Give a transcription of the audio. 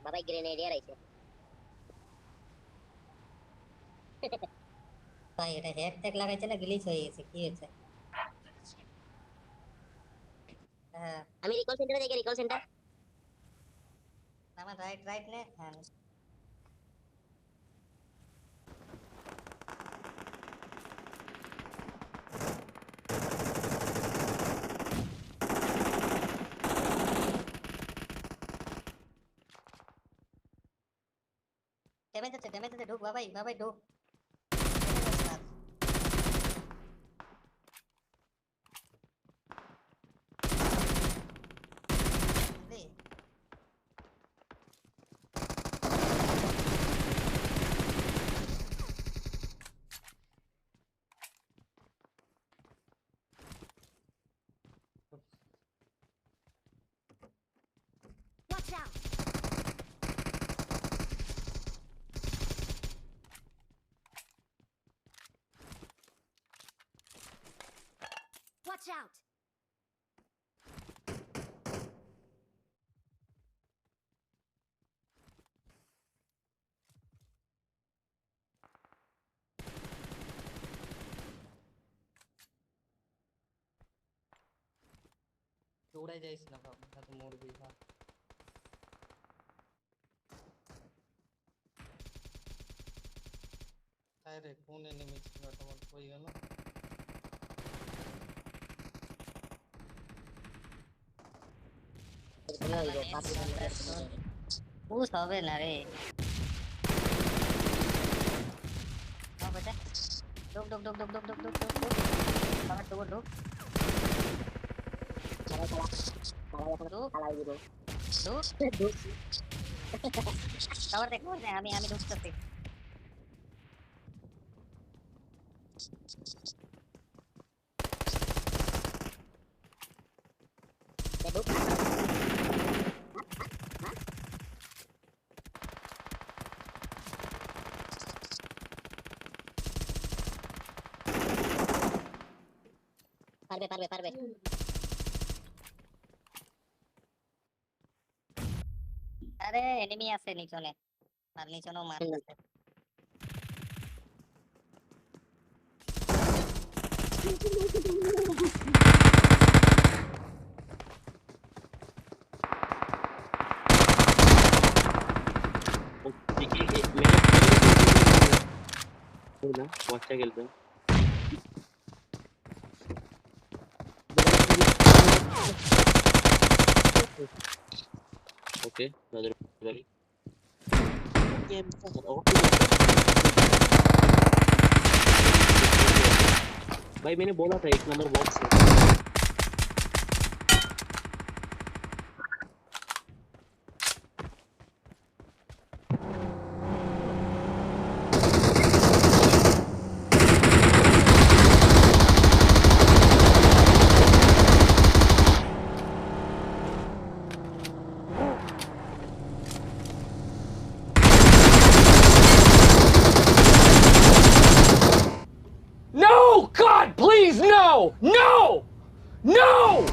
বাবাই গ্রেনেডিয়ার আইছে ভাই এটা হ্যাক ট্যাগ লাগাইছে না গ্লিচ হয়ে গেছে কি হয়েছে হ্যাঁ আমি রিকল সেন্টারে যাই রিকল সেন্টার আমার রাইট রাইট নে হ্যাঁ ড্যামেজ আছে ঢুক বাবাই বাবাই ঢুক Watch out! Watch out! দৌড়াই যাইস না বাবা না তো মরবি না আরে কোন এনিমি ছিল তোমার কই গেল পুশ হবে না রে নাও বেটা ঢুক ঢুক ঢুক ঢুক ঢুক ঢুক ঢুক ঢুক আমার ঢুক ঢুক খাবার দেখো আমি ঢুকতেছি পারবে আরে এনিমি আছে নিচনে আর নিচনেও মারতেছে अच्छा खेलते हैं ओके भाई मैंने बोला था 1 नंबर बॉक्स है No! God, please, no! No! No!